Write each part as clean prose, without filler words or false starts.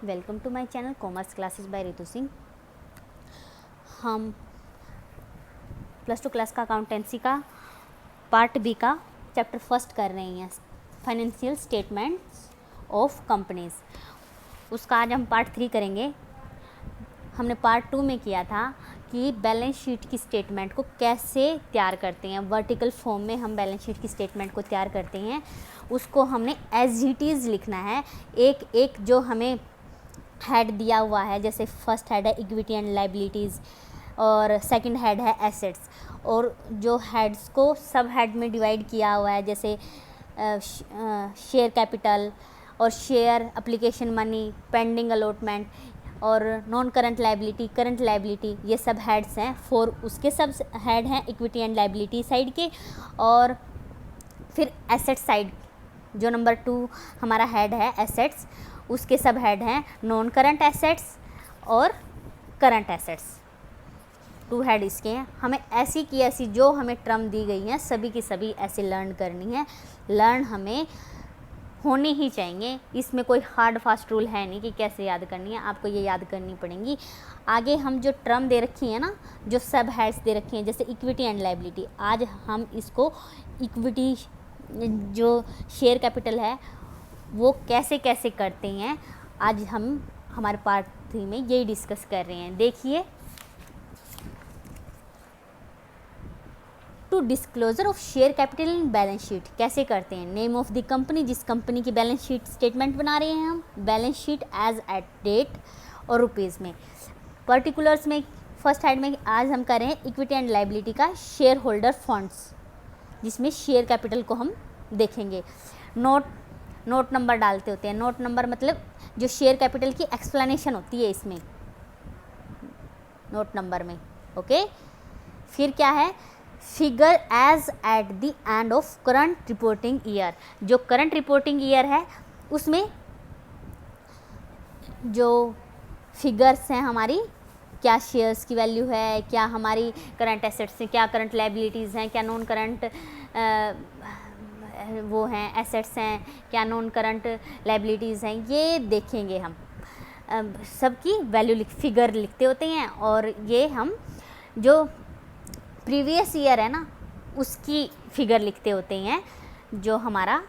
Welcome to my channel commerce classes by Ritu Singh. हम +2 class का accountancy का पार्ट बी का चैप्टर फर्स्ट कर रहे हैं, फाइनेंशियल स्टेटमेंट्स ऑफ कंपनीज। उसका आज हम पार्ट 3 करेंगे। हमने पार्ट 2 में किया था कि बैलेंस शीट की स्टेटमेंट को कैसे तैयार करते हैं, वर्टिकल फॉर्म में हम बैलेंस शीट की स्टेटमेंट को तैयार करते हैं। उसको हमने एज इट इज़ लिखना है, एक एक जो हमें हेड दिया हुआ है, जैसे फर्स्ट हेड है इक्विटी एंड लाइबिलिटीज़ और सेकंड हेड है एसेट्स, और जो हेड्स को सब हेड में डिवाइड किया हुआ है, जैसे शेयर कैपिटल और share application money, pending allotment और non current liability, current liability, ये सब हेड्स हैं। 4 उसके सब हेड हैं इक्विटी एंड लाइबिलिटी साइड के। और फिर एसेट साइड जो नंबर 2 हमारा हेड है एसेट्स, उसके सब हेड हैं नॉन करंट एसेट्स और करंट एसेट्स। 2 हेड इसके हैं। हमें ऐसी की ऐसी जो हमें टर्म दी गई हैं सभी की सभी ऐसे लर्न करनी है। लर्न हमें होनी ही चाहिए, इसमें कोई हार्ड फास्ट रूल है नहीं कि कैसे याद करनी है, आपको ये याद करनी पड़ेंगी। आगे हम जो टर्म दे रखी है ना, जो सब हेड्स दे रखी हैं, जैसे इक्विटी एंड लाइबिलिटी, आज हम इसको इक्विटी जो शेयर कैपिटल है वो कैसे कैसे करते हैं, आज हम हमारे पार्ट 3 में यही डिस्कस कर रहे हैं। देखिए, to disclosure of share capital in balance sheet कैसे करते हैं। नेम ऑफ द कंपनी, जिस कंपनी की बैलेंस शीट स्टेटमेंट बना रहे हैं हम, balance sheet as at date और रुपीज़ में। पर्टिकुलर्स में फर्स्ट हेड में आज हम कर रहे हैं इक्विटी एंड लाइबिलिटी का शेयर होल्डर फंड्स, जिसमें शेयर कैपिटल को हम देखेंगे। नोट नंबर डालते होते हैं। नोट नंबर मतलब जो शेयर कैपिटल की एक्सप्लेनेशन होती है इसमें नोट नंबर में। ओके, फिर क्या है, figure as at the end of current reporting year. जो करंट रिपोर्टिंग ईयर है उसमें जो फिगर्स हैं हमारी, क्या शेयर्स की वैल्यू है, क्या हमारी करंट एसेट्स हैं, क्या करंट लाइबिलिटीज़ हैं, क्या नॉन करंट वो हैं एसेट्स हैं, क्या नॉन करंट लाइबिलिटीज़ हैं, ये देखेंगे हम। सबकी वैल्यू फिगर लिखते होते हैं। और ये हम जो प्रीवियस ईयर है ना उसकी फिगर लिखते होते हैं। जो हमारा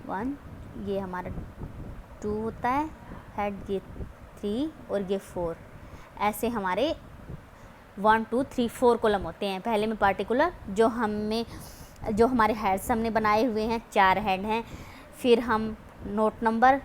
1, ये हमारा 2 होता है हेड, ये 3 और ये 4, ऐसे हमारे 1 2 3 4 कॉलम होते हैं। पहले में पार्टिकुलर जो हमारे हेड्स हमने बनाए हुए हैं, 4 हेड हैं। फिर हम नोट नंबर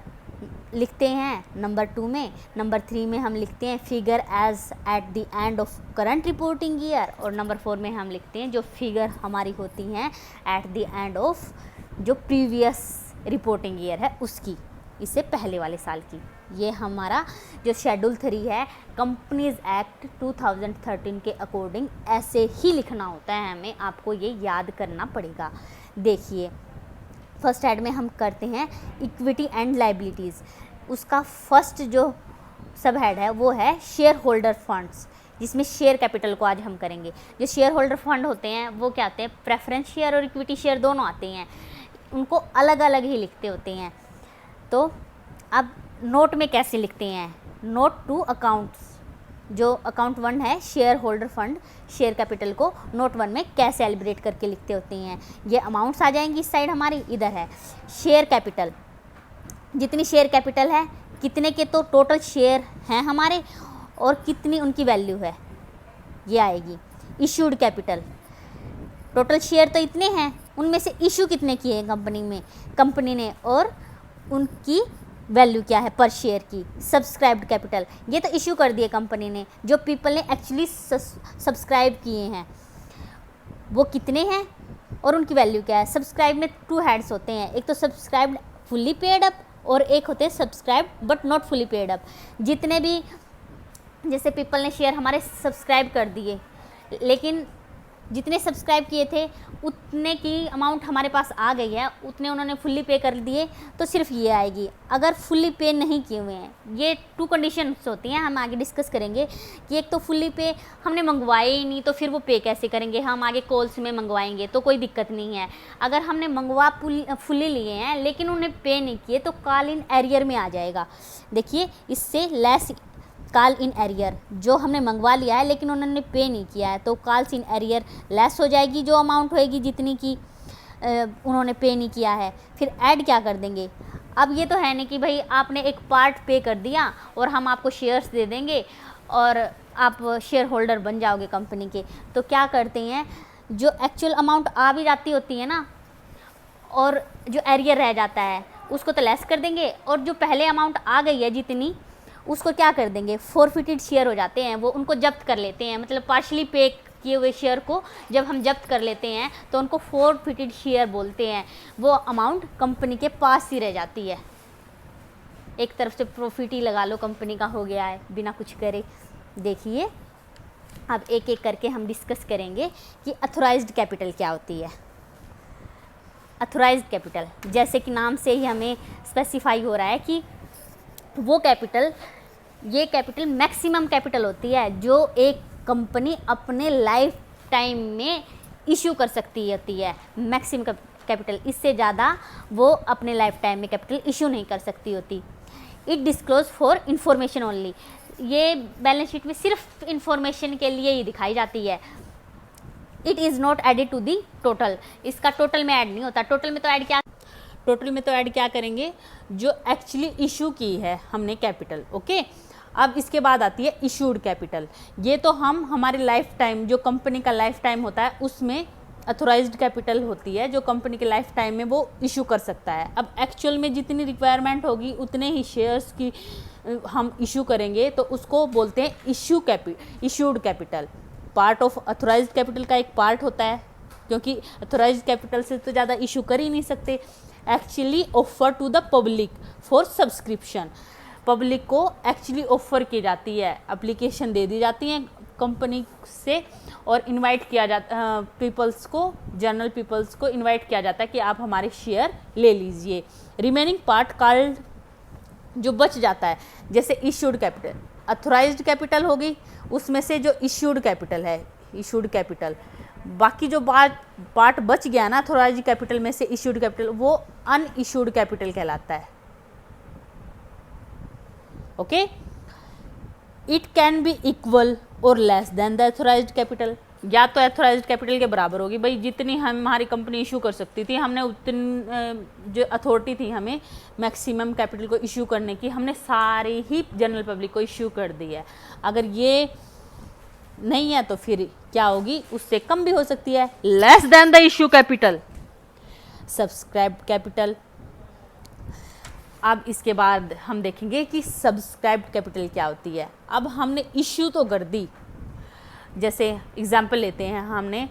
लिखते हैं नंबर 2 में। नंबर 3 में हम लिखते हैं figure as at the end of current reporting year, और नंबर 4 में हम लिखते हैं जो फिगर हमारी होती हैं एट द एंड ऑफ जो प्रीवियस रिपोर्टिंग ईयर है उसकी, इससे पहले वाले साल की। ये हमारा जो शेड्यूल 3 है कंपनीज एक्ट 2013 के अकॉर्डिंग ऐसे ही लिखना होता है हमें, आपको ये याद करना पड़ेगा। देखिए, फर्स्ट हेड में हम करते हैं इक्विटी एंड लाइबिलिटीज़। उसका फर्स्ट जो सब हेड है वो है शेयर होल्डर फंड्स, जिसमें शेयर कैपिटल को आज हम करेंगे। जो शेयर होल्डर फंड होते हैं वो क्या होते हैं, प्रेफरेंस शेयर और इक्विटी शेयर दोनों आते हैं, उनको अलग अलग ही लिखते होते हैं। तो अब नोट में कैसे लिखते हैं, नोट टू अकाउंट्स, जो अकाउंट 1 है share holder fund, share capital को नोट 1 में कैसे एलिब्रेट करके लिखते होते हैं। ये अमाउंट्स आ जाएंगी इस साइड हमारी, इधर है शेयर कैपिटल, जितनी शेयर कैपिटल है, कितने के तो टोटल शेयर हैं हमारे और कितनी उनकी वैल्यू है, ये आएगी। इशूड कैपिटल, टोटल शेयर तो इतने हैं, उनमें से इशू कितने किए हैं कंपनी ने और उनकी वैल्यू क्या है पर शेयर की। सब्सक्राइब्ड कैपिटल, ये तो इशू कर दिए कंपनी ने, जो पीपल ने एक्चुअली सब्सक्राइब किए हैं वो कितने हैं और उनकी वैल्यू क्या है। सब्सक्राइब में 2 हेड्स होते हैं, एक तो सब्सक्राइब्ड फुल्ली पेड अप और एक होते हैं subscribed but not fully paid up. जितने भी जैसे पीपल ने शेयर हमारे सब्सक्राइब कर दिए लेकिन जितने सब्सक्राइब किए थे उतने की अमाउंट हमारे पास आ गई है, उतने उन्होंने फुल्ली पे कर दिए, तो सिर्फ ये आएगी। अगर फुल्ली पे नहीं किए हुए हैं, ये 2 कंडीशंस होती हैं, हम आगे डिस्कस करेंगे कि एक तो फुल्ली पे हमने मंगवाए ही नहीं तो फिर वो पे कैसे करेंगे, हम आगे कॉल्स में मंगवाएंगे तो कोई दिक्कत नहीं है। अगर हमने मंगवा फुल्ली लिए हैं लेकिन उन्हें पे नहीं किए तो कॉल इन एरियर में आ जाएगा। देखिए इससे लेस कॉल इन एरियर, जो हमने मंगवा लिया है लेकिन उन्होंने पे नहीं किया है तो कॉल्स इन एरियर लेस हो जाएगी, जो अमाउंट होएगी जितनी की उन्होंने पे नहीं किया है। फिर ऐड क्या कर देंगे, अब ये तो है नहीं कि भाई आपने एक पार्ट पे कर दिया और हम आपको शेयर्स दे देंगे और आप शेयर होल्डर बन जाओगे कंपनी के। तो क्या करते हैं, जो एक्चुअल अमाउंट आ भी जाती होती है ना और जो एरियर रह जाता है उसको तो लेस कर देंगे, और जो पहले अमाउंट आ गई है जितनी उसको क्या कर देंगे, फोरफिटेड शेयर हो जाते हैं, वो उनको जब्त कर लेते हैं। मतलब पार्शली पे किए हुए शेयर को जब हम जब्त कर लेते हैं तो उनको फोरफिटेड शेयर बोलते हैं। वो अमाउंट कंपनी के पास ही रह जाती है, एक तरफ से प्रॉफिट ही लगा लो कंपनी का हो गया है बिना कुछ करे। देखिए अब एक एक करके हम डिस्कस करेंगे कि अथोराइज्ड कैपिटल क्या होती है। अथोराइज्ड कैपिटल, जैसे कि नाम से ही हमें स्पेसिफाई हो रहा है कि वो कैपिटल, ये कैपिटल मैक्सिमम कैपिटल होती है जो एक कंपनी अपने लाइफ टाइम में इशू कर सकती होती है। मैक्सिमम कैपिटल, इससे ज़्यादा वो अपने लाइफ टाइम में कैपिटल इशू नहीं कर सकती होती। It disclose for information only, ये बैलेंस शीट में सिर्फ इंफॉर्मेशन के लिए ही दिखाई जाती है। It is not added to the total, इसका टोटल में ऐड नहीं होता। टोटल में तो ऐड क्या करेंगे, जो एक्चुअली इशू की है हमने कैपिटल। ओके, अब इसके बाद आती है इशूड कैपिटल। ये तो हम हमारे लाइफ टाइम, जो कंपनी का लाइफ टाइम होता है उसमें अथोराइज्ड कैपिटल होती है जो कंपनी के लाइफ टाइम में वो इशू कर सकता है। अब एक्चुअल में जितनी रिक्वायरमेंट होगी उतने ही शेयर्स की हम इशू करेंगे, तो उसको बोलते हैं issued capital. Part of authorised capital का एक पार्ट होता है, क्योंकि अथोराइज्ड कैपिटल से तो ज़्यादा इशू कर ही नहीं सकते। Actually offer to the public for subscription, public को एक्चुअली ऑफर की जाती है, एप्लीकेशन दे दी जाती है कंपनी से और इनवाइट किया जाता, पीपल्स को, जनरल पीपल्स को इनवाइट किया जाता है कि आप हमारे शेयर ले लीजिए। रिमेनिंग पार्ट कॉल्ड, जो बच जाता है, जैसे इशूड कैपिटल, अथोराइज्ड कैपिटल होगी उसमें से जो इशूड कैपिटल है, इशूड कैपिटल, बाकी जो पार्ट बच गया ना अथोराइज्ड कैपिटल में से इशूड कैपिटल, वो अनइशूड कैपिटल कहलाता है। Okay, it can be equal और less than the authorised capital, या तो अथोराइज्ड कैपिटल के बराबर होगी, भाई जितनी हमारी कंपनी इशू कर सकती थी हमने उतनी जो अथॉरिटी थी हमें मैक्सिमम कैपिटल को इशू करने की, हमने सारी ही जनरल पब्लिक को इशू कर दी है। अगर ये नहीं है तो फिर क्या होगी, उससे कम भी हो सकती है, less than the issue capital, subscribed capital. अब इसके बाद हम देखेंगे कि सब्सक्राइब्ड कैपिटल क्या होती है। अब हमने इश्यू तो कर दी, जैसे एग्जांपल लेते हैं, हमने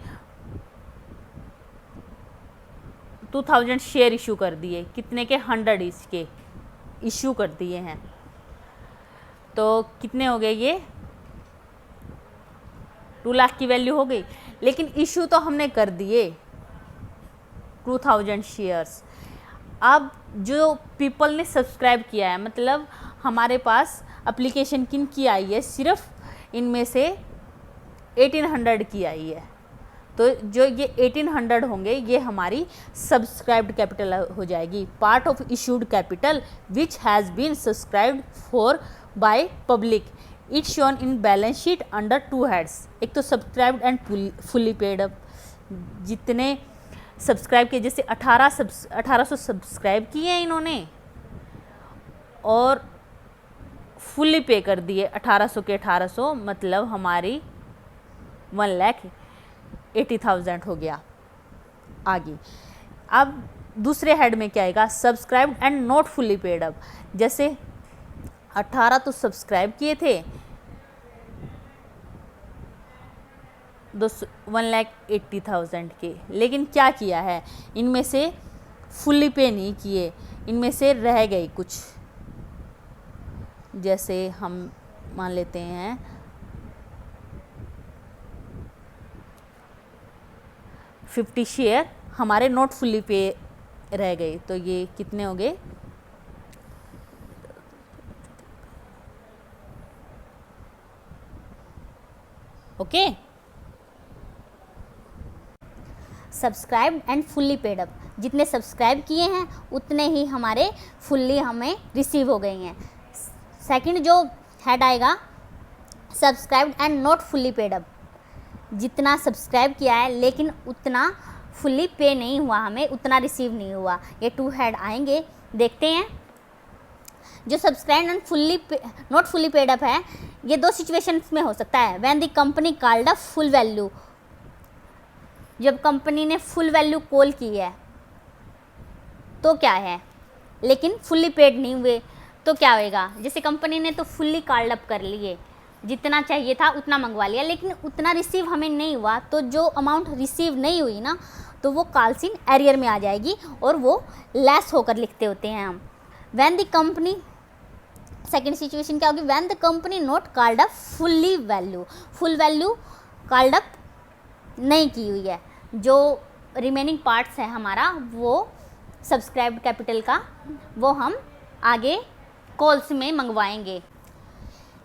2000 शेयर इशू कर दिए, कितने के, 100 इसके इशू कर दिए हैं, तो कितने हो गए, ये 2 लाख की वैल्यू हो गई। लेकिन इशू तो हमने कर दिए 2000 शेयर्स। अब जो पीपल ने सब्सक्राइब किया है, मतलब हमारे पास एप्लीकेशन किन की आई है, सिर्फ इनमें से 1800 की आई है, तो जो ये 1800 होंगे ये हमारी सब्सक्राइब्ड कैपिटल हो जाएगी। Part of issued capital which has been subscribed for by public, it shown in balance sheet under 2 heads. एक तो subscribed and fully paid up, जितने सब्सक्राइब किए, जैसे 1800 सब्सक्राइब किए हैं इन्होंने और फुल्ली पे कर दिए 1800 के 1800, मतलब हमारी 1,80,000 हो गया। आगे अब दूसरे हेड में क्या आएगा, subscribed and not fully paid up. जैसे 18 तो सब्सक्राइब किए थे 1,80,000 के, लेकिन क्या किया है, इनमें से फुल्ली पे नहीं किए, इनमें से रह गए कुछ। जैसे हम मान लेते हैं 50 शेयर हमारे नॉट फुल्ली पे रह गए। तो ये कितने हो गए, okay. Subscribe and fully paid up, जितने सब्सक्राइब किए हैं उतने ही हमारे फुल्ली हमें रिसीव हो गई हैं। सेकंड जो हेड आएगा, subscribe and not fully paid up, जितना सब्सक्राइब किया है लेकिन उतना फुल्ली पे नहीं हुआ, हमें उतना रिसीव नहीं हुआ। ये 2 हेड आएंगे, देखते हैं। जो subscribe and fully not fully paid up है, ये 2 सिचुएशंस में हो सकता है। When the company called a full value, जब कंपनी ने फुल वैल्यू कॉल की है तो क्या है, लेकिन फुल्ली पेड नहीं हुए तो क्या होएगा। जैसे कंपनी ने तो फुल्ली कॉल्ड अप कर लिए, जितना चाहिए था उतना मंगवा लिया, लेकिन उतना रिसीव हमें नहीं हुआ, तो जो अमाउंट रिसीव नहीं हुई ना, तो वो कॉल्स इन एरियर में आ जाएगी और वो लेस होकर लिखते होते हैं हम। When the company, second situation क्या होगी, when the company not called up fully value, full value called up नहीं की हुई है, जो रिमेनिंग पार्ट्स है हमारा वो सब्सक्राइब्ड कैपिटल का, वो हम आगे कॉल्स में मंगवाएंगे।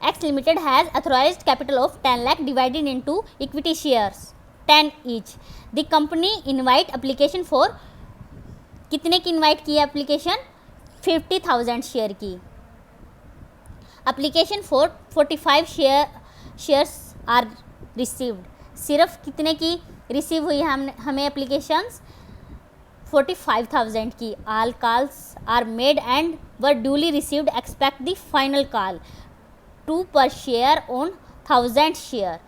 X limited has authorised capital of 10 lakh divided into equity shares 10 each. The company invite application for, कितने की इनवाइट की है एप्लीकेशन, 50,000 शेयर की। Application for 45 shares are received, सिर्फ कितने की रिसीव हुई है हमें एप्लीकेशंस, 45,000 की। All calls are made and were duly received, expect the final call 2 per share on 1000 share,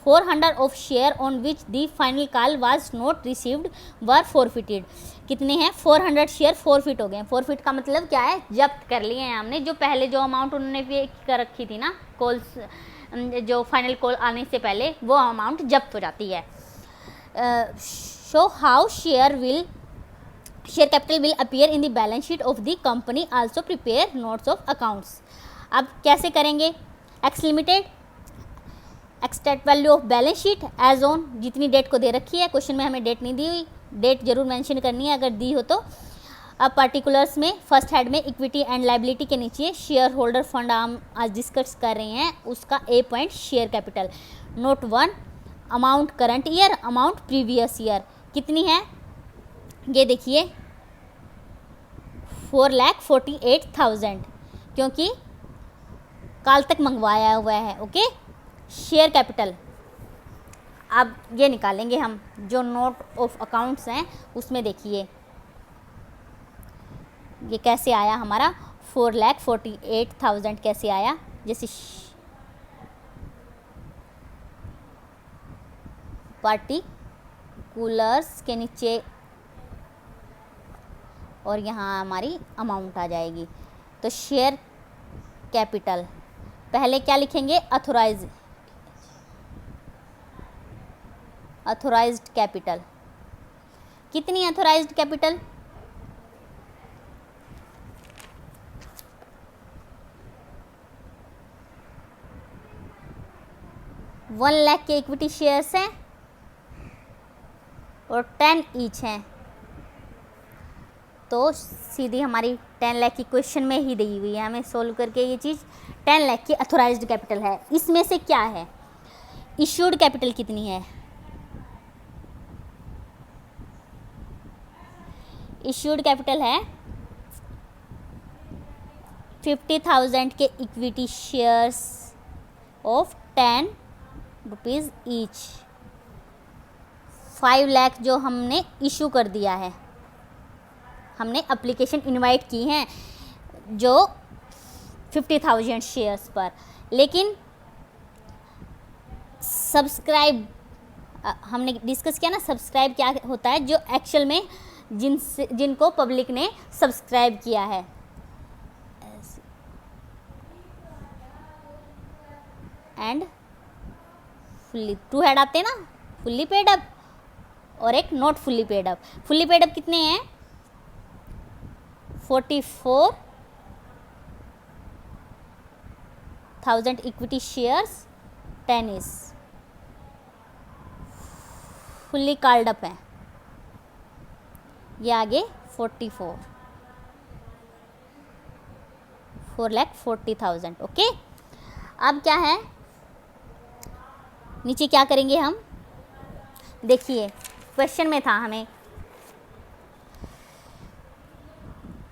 400 of share on which the final call was not received were forfeited। कितने हैं, 400 share forfeit हो गए। Forfeit का मतलब क्या है, जब्त कर लिए हैं हमने, जो पहले जो अमाउंट उन्होंने पे कर रखी थी ना कॉल्स, जो फाइनल कॉल आने से पहले, वो अमाउंट जब्त हो जाती है। Show how share capital will appear in the balance sheet of the company, also prepare notes of accounts. अब कैसे करेंगे, X limited extract value of balance sheet as on, जितनी डेट को दे रखी है, क्वेश्चन में हमें डेट नहीं दी हुई, डेट जरूर मेंशन करनी है अगर दी हो तो। अब पार्टिकुलर्स में फर्स्ट हेड में इक्विटी एंड लाइबिलिटी के नीचे शेयर होल्डर फंड हम आज डिस्कस कर रहे हैं, उसका a point share capital. Note 1, amount current year, amount previous year, कितनी है ये देखिए 4,48,000, क्योंकि काल तक मंगवाया हुआ है, ओके। शेयर कैपिटल अब ये निकालेंगे हम, जो नोट ऑफ अकाउंट्स हैं उसमें देखिए ये कैसे आया हमारा 4,48,000 कैसे आया। जैसे पार्टिकुलर्स के नीचे और यहाँ हमारी अमाउंट आ जाएगी। तो शेयर कैपिटल पहले क्या लिखेंगे, अथोराइज्ड कैपिटल, कितनी अथोराइज्ड कैपिटल, वन लाख के इक्विटी शेयर्स हैं और 10 ईच हैं, तो सीधी हमारी 10 लाख की क्वेश्चन में ही दी हुई है, हमें सोल्व करके ये चीज़ 10 लाख की अथोराइज्ड कैपिटल है। इसमें से क्या है, इश्यूड कैपिटल कितनी है, इश्यूड कैपिटल है 50,000 के equity shares of 10 rupees each, 5 lakh जो हमने इशू कर दिया है, हमने एप्लीकेशन इनवाइट की हैं जो 50,000 शेयर्स पर, लेकिन सब्सक्राइब हमने डिस्कस किया ना, सब्सक्राइब क्या होता है, जो एक्चुअल में जिनको पब्लिक ने सब्सक्राइब किया है। एंड फुल्ली 2 हेड आते हैं ना, फुल्ली पेड अप और एक not fully paid up. Fully paid up कितने हैं, 44,000 equity shares 10 is fully called up है, ये आगे 4,40,000। ओके, अब क्या है, नीचे क्या करेंगे हम, देखिए क्वेश्चन में था हमें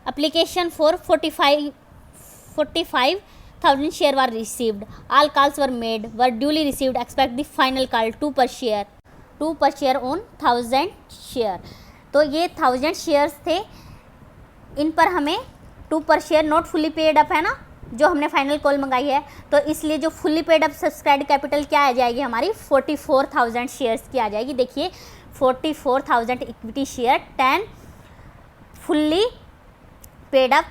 application for 45,000 share were received, all calls were made, were duly received, expect the final call 2 per share on 1000 share. तो ये 1000 शेयर्स थे, इन पर हमें 2 per share not fully paid up है ना, जो हमने फाइनल कॉल मंगाई है, तो इसलिए जो fully paid up subscribe capital क्या आ जाएगी हमारी 44,000 शेयर्स की आ जाएगी। देखिए 44,000 equity share 10 fully paid up,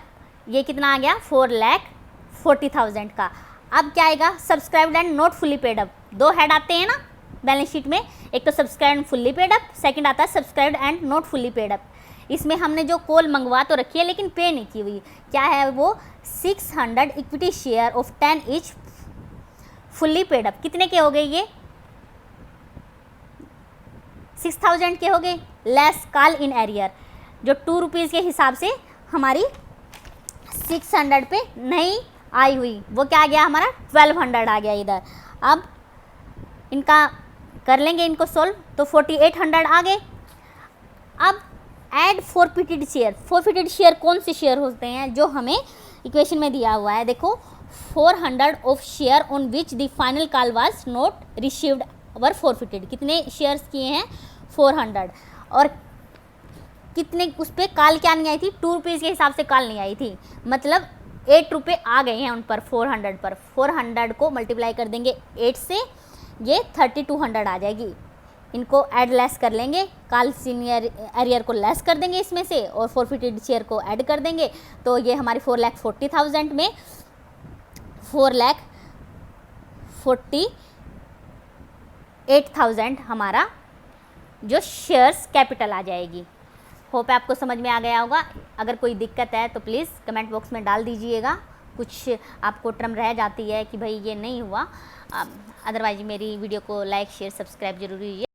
ये कितना आ गया 4,40,000 का। अब क्या आएगा, subscribed and not fully paid up, दो हेड आते हैं ना बैलेंस शीट में, एक तो subscribe and fully paid up, second आता है subscribed and not fully paid up. इसमें हमने जो कॉल मंगवा तो रखी है लेकिन पे नहीं की हुई, क्या है वो 600 equity share of 10 each fully paid up. कितने के हो गए ये 6,000 के हो गए, लेस कॉल इन एरियर, जो 2 रुपीज़ के हिसाब से हमारी 600 पे नहीं आई हुई, वो क्या आ गया हमारा 1200 आ गया इधर। अब इनका कर लेंगे इनको सोल्व, तो 4800 आ गए। अब add forfeited share, forfeited share कौन से शेयर होते हैं, जो हमें इक्वेशन में दिया हुआ है, देखो 400 of share on which the final call was not received were forfeited. कितने शेयर्स किए हैं 400, और कितने उस पर कॉल क्या नहीं आई थी, 2 रुपीज़ के हिसाब से कॉल नहीं आई थी, मतलब 8 रुपये आ गए हैं उन पर 400 पर। 400 को मल्टीप्लाई कर देंगे 8 से, ये 3200 आ जाएगी। इनको ऐड लेस कर लेंगे, कॉल सीनियर एरियर को लेस कर देंगे इसमें से, और फॉरफिटेड शेयर को ऐड कर देंगे, तो ये हमारी 4,40,000 में 4,48,000 हमारा जो शेयर्स कैपिटल आ जाएगी। होप आपको समझ में आ गया होगा। अगर कोई दिक्कत है तो प्लीज़ कमेंट बॉक्स में डाल दीजिएगा, कुछ आपको टर्म रह जाती है कि भाई ये नहीं हुआ। अदरवाइज मेरी वीडियो को लाइक शेयर सब्सक्राइब जरूर कीजिए।